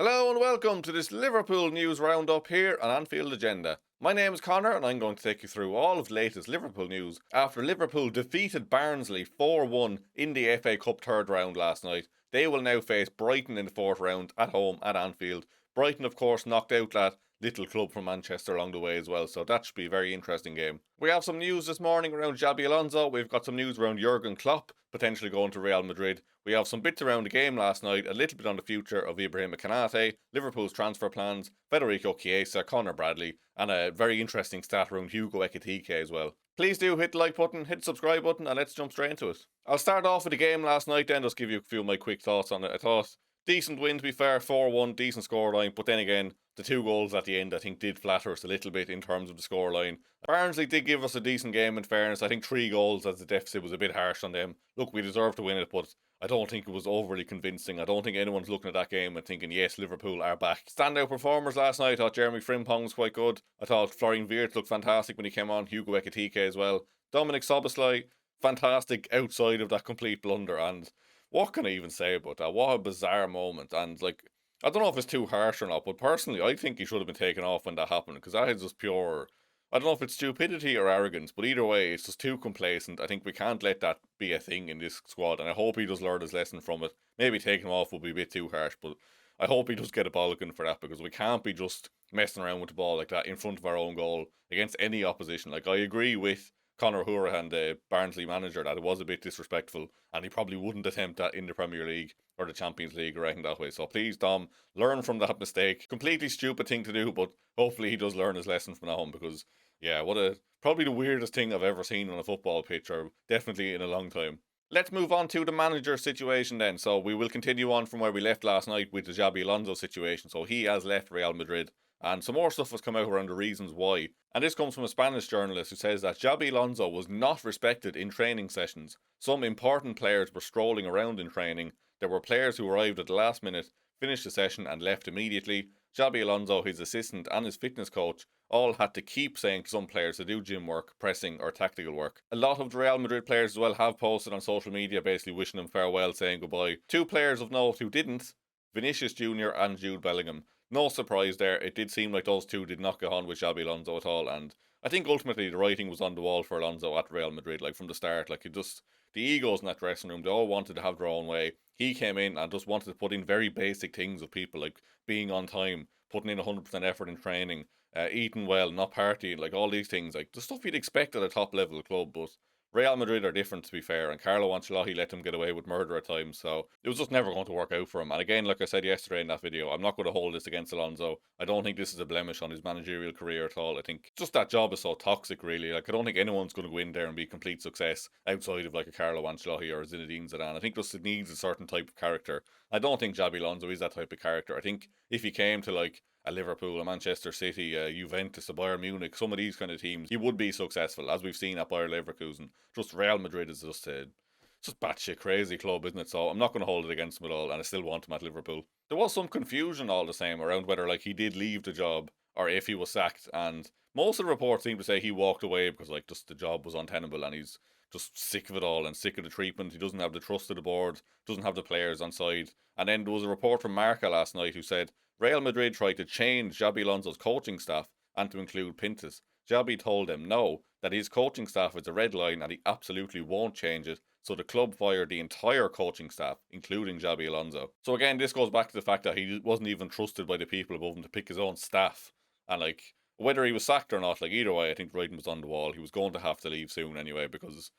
Hello and welcome to this Liverpool news roundup here on Anfield Agenda. My name is Conor and I'm going to take you through all of the latest Liverpool news after Liverpool defeated Barnsley 4-1 in the FA Cup third round last night. They will now face Brighton in the fourth round at home at Anfield. Brighton, of course, knocked out that little club from Manchester along the way as well, so that should be a very interesting game. We have some news this morning around Xabi Alonso. We've got some news around Jurgen Klopp potentially going to Real Madrid. We have some bits around the game last night, a little bit on the future of Ibrahim Konate, Liverpool's transfer plans, Federico Chiesa, Conor Bradley, and a very interesting stat around Hugo Ekitike as well. Please do hit the like button, hit the subscribe button, and let's jump straight into it. I'll start off with the game last night then, just give you a few of my quick thoughts on it. I thought decent win, to be fair, 4-1, decent scoreline, but then again, the two goals at the end I think did flatter us a little bit in terms of the scoreline. Barnsley did give us a decent game in fairness. I think 3 goals as the deficit was a bit harsh on them. Look, we deserved to win it, but I don't think it was overly convincing. I don't think anyone's looking at that game and thinking, yes, Liverpool are back. Standout performers last night, I thought Jeremy Frimpong was quite good. I thought Florian Wirtz looked fantastic when he came on, Hugo Ekitike as well. Dominic Szoboszlai, fantastic outside of that complete blunder, and what can I even say about that? What a bizarre moment. And like, I don't know if it's too harsh or not, but personally I think he should have been taken off when that happened, because that is just pure, I don't know if it's stupidity or arrogance, but either way it's just too complacent. I think we can't let that be a thing in this squad, and I hope he does learn his lesson from it. Maybe taking him off would be a bit too harsh, but I hope he does get a bollocking for that, because we can't be just messing around with the ball like that in front of our own goal against any opposition. Like, I agree with Conor Houlden, the Barnsley manager, that it was a bit disrespectful, and he probably wouldn't attempt that in the Premier League or the Champions League or anything that way. So please, Dom, learn from that mistake. Completely stupid thing to do, but hopefully he does learn his lesson from now on, because yeah, probably the weirdest thing I've ever seen on a football pitch, or definitely in a long time. Let's move on to the manager situation then. So we will continue on from where we left last night with the Xabi Alonso situation. So he has left Real Madrid, and some more stuff has come out around the reasons why. And this comes from a Spanish journalist who says that Xabi Alonso was not respected in training sessions. Some important players were strolling around in training. There were players who arrived at the last minute, finished the session and left immediately. Xabi Alonso, his assistant and his fitness coach all had to keep saying to some players to do gym work, pressing or tactical work. A lot of the Real Madrid players as well have posted on social media basically wishing him farewell, saying goodbye. 2 players of note who didn't, Vinicius Jr. and Jude Bellingham. No surprise there. It did seem like those two did not get on with Xabi Alonso at all, and I think ultimately the writing was on the wall for Alonso at Real Madrid, like from the start. Like, it just, the egos in that dressing room, they all wanted to have their own way. He came in and just wanted to put in very basic things of people, like being on time, putting in 100% effort in training, eating well, not partying, like all these things, like the stuff you'd expect at a top level club. But Real Madrid are different, to be fair, and Carlo Ancelotti let them get away with murder at times, so it was just never going to work out for him. And again, like I said yesterday in that video, I'm not going to hold this against Alonso. I don't think this is a blemish on his managerial career at all. I think just that job is so toxic, really. Like, I don't think anyone's going to go in there and be a complete success outside of like a Carlo Ancelotti or a Zinedine Zidane. I think just it needs a certain type of character. I don't think Xabi Alonso is that type of character. I think if he came to like a Liverpool, a Manchester City, a Juventus, a Bayern Munich, some of these kind of teams, he would be successful, as we've seen at Bayer Leverkusen. Just Real Madrid is just a batshit crazy club, isn't it? So I'm not going to hold it against him at all, and I still want him at Liverpool. There was some confusion all the same around whether like he did leave the job or if he was sacked, and most of the reports seem to say he walked away because like just the job was untenable and he's just sick of it all and sick of the treatment. He doesn't have the trust of the board, doesn't have the players on side. And then there was a report from Marca last night who said Real Madrid tried to change Xabi Alonso's coaching staff and to include Pintus. Xabi told them no, that his coaching staff is a red line and he absolutely won't change it. So the club fired the entire coaching staff, including Xabi Alonso. So again, this goes back to the fact that he wasn't even trusted by the people above him to pick his own staff. And like, whether he was sacked or not, like either way, I think the writing was on the wall. He was going to have to leave soon anyway, because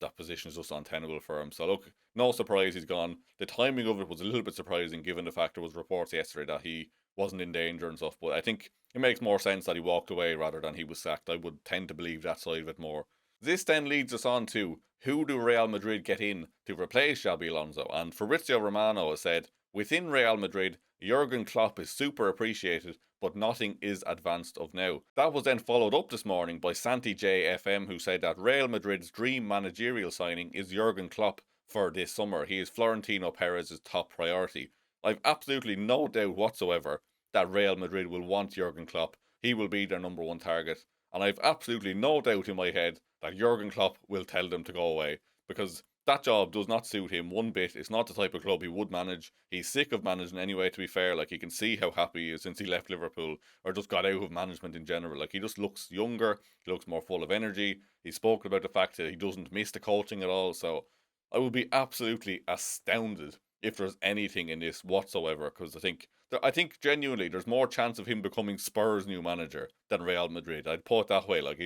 that position is just untenable for him. So look, no surprise he's gone. The timing of it was a little bit surprising given the fact there was reports yesterday that he wasn't in danger and stuff, but I think it makes more sense that he walked away rather than he was sacked. I would tend to believe that side of it more. This then leads us on to who do Real Madrid get in to replace Xabi Alonso, and Fabrizio Romano has said, within Real Madrid, Jurgen Klopp is super appreciated, but nothing is advanced of now. That was then followed up this morning by Santi JFM, who said that Real Madrid's dream managerial signing is Jurgen Klopp for this summer. He is Florentino Perez's top priority. I've absolutely no doubt whatsoever that Real Madrid will want Jurgen Klopp. He will be their number one target. And I've absolutely no doubt in my head that Jurgen Klopp will tell them to go away. Because That job does not suit him one bit. It's not the type of club he would manage. He's sick of managing anyway, to be fair. Like, you can see how happy he is since he left Liverpool, or just got out of management in general. Like, he just looks younger, he looks more full of energy. He's spoken about the fact that he doesn't miss the coaching at all. So I would be absolutely astounded if there's anything in this whatsoever, because I think genuinely there's more chance of him becoming Spurs' new manager than Real Madrid. I'd put it that way. Like,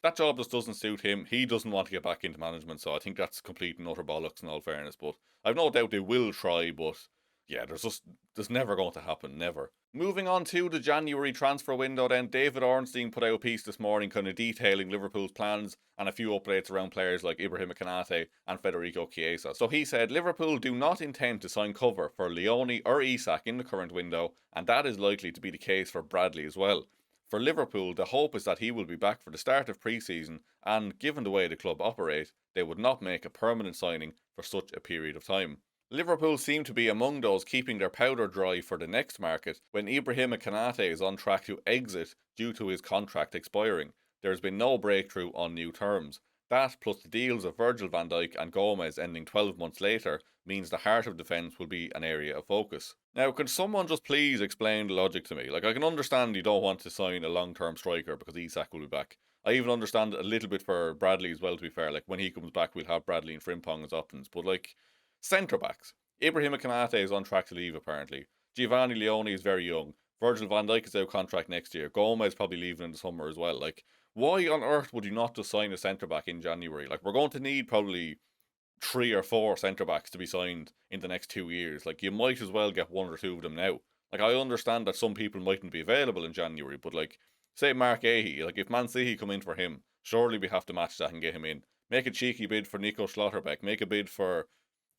that job just doesn't suit him. He doesn't want to get back into management, so I think that's complete and utter bollocks in all fairness. But I've no doubt they will try, but yeah, there's never going to happen, never. Moving on to the January transfer window then, David Ornstein put out a piece this morning kind of detailing Liverpool's plans and a few updates around players like Ibrahim Konate and Federico Chiesa. So he said, Liverpool do not intend to sign cover for Leone or Isak in the current window, and that is likely to be the case for Bradley as well. For Liverpool, the hope is that he will be back for the start of pre-season, and given the way the club operate, they would not make a permanent signing for such a period of time. Liverpool seem to be among those keeping their powder dry for the next market when Ibrahim Konate is on track to exit due to his contract expiring. There has been no breakthrough on new terms. That, plus the deals of Virgil van Dijk and Gomez ending 12 months later, means the heart of defence will be an area of focus. Now, can someone just please explain the logic to me? Like, I can understand you don't want to sign a long-term striker because Isak will be back. I even understand a little bit for Bradley as well, to be fair. Like, when he comes back, we'll have Bradley and Frimpong as options. But, like, centre backs. Ibrahim Konate is on track to leave, apparently. Giovanni Leone is very young. Virgil van Dijk is out of contract next year. Gomez probably leaving in the summer as well. Like, why on earth would you not just sign a centre back in January? Like, we're going to need probably 3 or 4 centre backs to be signed in the next 2 years. Like, you might as well get 1 or 2 of them now. Like, I understand that some people mightn't be available in January, but like, say Mark Ahey, like, if Man City come in for him, surely we have to match that and get him in. Make a cheeky bid for Nico Schlotterbeck. Make a bid for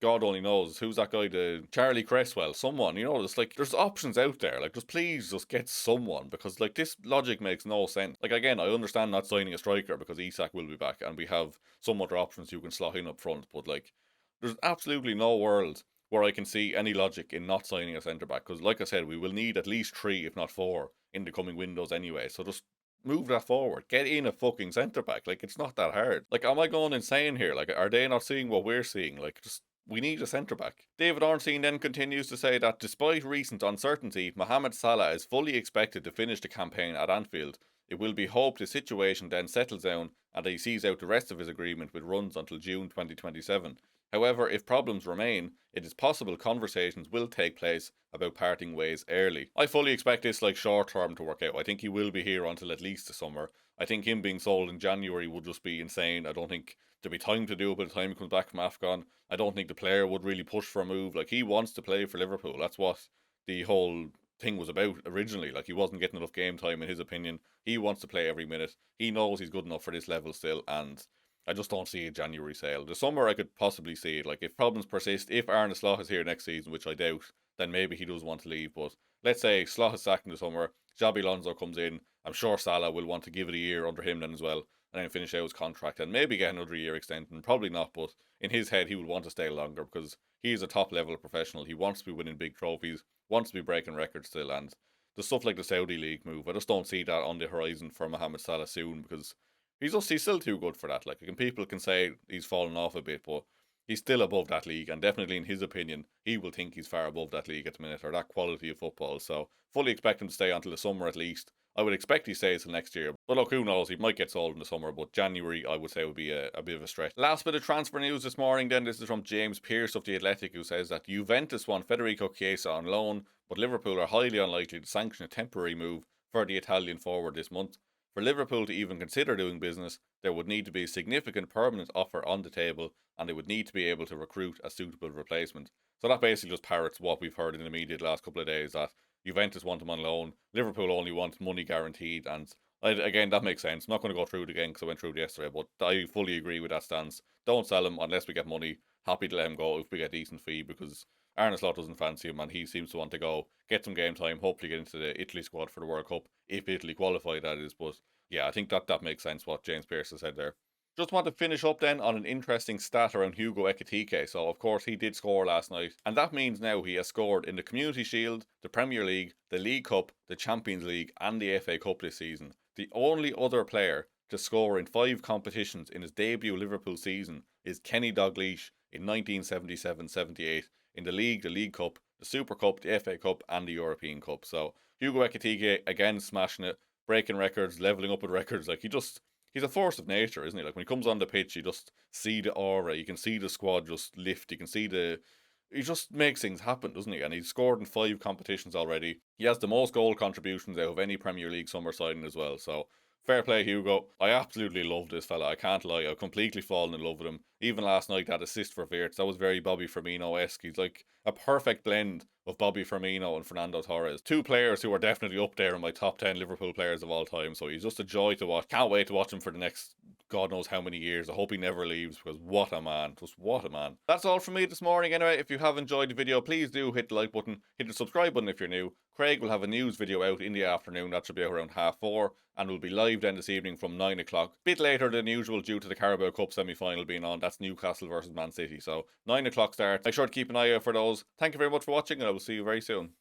God only knows who's that guy, the Charlie Cresswell, someone, it's like there's options out there. Like, just please just get someone, because like this logic makes no sense. Like, again, I understand not signing a striker because Isak will be back and we have some other options you can slot in up front, but like, there's absolutely no world where I can see any logic in not signing a centre back, because like I said, we will need at least 3 if not 4 in the coming windows anyway. So just move that forward. Get in a fucking centre back. Like, it's not that hard. Like, am I going insane here? Like, are they not seeing what we're seeing? Like, just we need a centre back. David Ornstein then continues to say that despite recent uncertainty, Mohamed Salah is fully expected to finish the campaign at Anfield. It will be hoped the situation then settles down and he sees out the rest of his agreement with runs until June 2027. However, if problems remain, it is possible conversations will take place about parting ways early. I fully expect this short term to work out. I think he will be here until at least the summer. I think him being sold in January would just be insane. I don't think there'll be time to do it by the time he comes back from AFCON. I don't think the player would really push for a move. Like, he wants to play for Liverpool. That's what the whole thing was about originally. Like, he wasn't getting enough game time in his opinion. He wants to play every minute. He knows he's good enough for this level still, and I just don't see a January sale. The summer I could possibly see it. Like, if problems persist, if Arne Slot is here next season, which I doubt, then maybe he does want to leave. But let's say Slot is sacked in the summer, Xabi Alonso comes in. I'm sure Salah will want to give it a year under him then as well, and then finish out his contract and maybe get another year extension. Probably not, but in his head he would want to stay longer because he's a top level professional. He wants to be winning big trophies, wants to be breaking records still, and the stuff like the Saudi League move, I just don't see that on the horizon for Mohamed Salah soon, because he's still too good for that. Like, people can say he's fallen off a bit, but he's still above that league, and definitely in his opinion, he will think he's far above that league at the minute, or that quality of football. So fully expect him to stay until the summer at least. I would expect he stays till next year. But look, who knows? He might get sold in the summer, but January, I would say, would be a bit of a stretch. Last bit of transfer news this morning then. This is from James Pearce of The Athletic, who says that Juventus want Federico Chiesa on loan, but Liverpool are highly unlikely to sanction a temporary move for the Italian forward this month. For Liverpool to even consider doing business, there would need to be a significant permanent offer on the table, and they would need to be able to recruit a suitable replacement. So that basically just parrots what we've heard in the media the last couple of days, that Juventus want him on loan, Liverpool only want money guaranteed, and again, that makes sense. I'm not going to go through it again because I went through it yesterday, but I fully agree with that stance. Don't sell him unless we get money. Happy to let him go if we get a decent fee, because Arne Slot doesn't fancy him and he seems to want to go, get some game time, hopefully get into the Italy squad for the World Cup, if Italy qualify, that is. But yeah, I think that makes sense what James Pearce has said there. Just want to finish up then on an interesting stat around Hugo Ekitike. So, of course, he did score last night, and that means now he has scored in the Community Shield, the Premier League, the League Cup, the Champions League, and the FA Cup this season. The only other player to score in 5 competitions in his debut Liverpool season is Kenny Dalglish in 1977-78 in the League Cup, the Super Cup, the FA Cup, and the European Cup. So Hugo Ekitike again smashing it, breaking records, leveling up with records. Like he's a force of nature, isn't he? Like when he comes on the pitch, you just see the aura, you can see the squad just lift, you can see he just makes things happen, doesn't he? And he's scored in 5 competitions already. He has the most goal contributions out of any Premier League summer signing as well. So fair play, Hugo. I absolutely love this fella. I can't lie. I've completely fallen in love with him. Even last night, that assist for Wirtz, that was very Bobby Firmino-esque. He's like a perfect blend of Bobby Firmino and Fernando Torres. 2 players who are definitely up there in my top 10 Liverpool players of all time. So he's just a joy to watch. Can't wait to watch him for the next God knows how many years. I hope he never leaves, because what a man. Just what a man. That's all from me this morning anyway. If you have enjoyed the video, please do hit the like button, hit the subscribe button if you're new. Craig will have a news video out in the afternoon. That should be around 4:30, and will be live then this evening from 9 o'clock. Bit later than usual due to the Carabao Cup semi-final being on. That's Newcastle versus Man City. So 9 o'clock start. Make sure to keep an eye out for those. Thank you very much for watching, and I will see you very soon.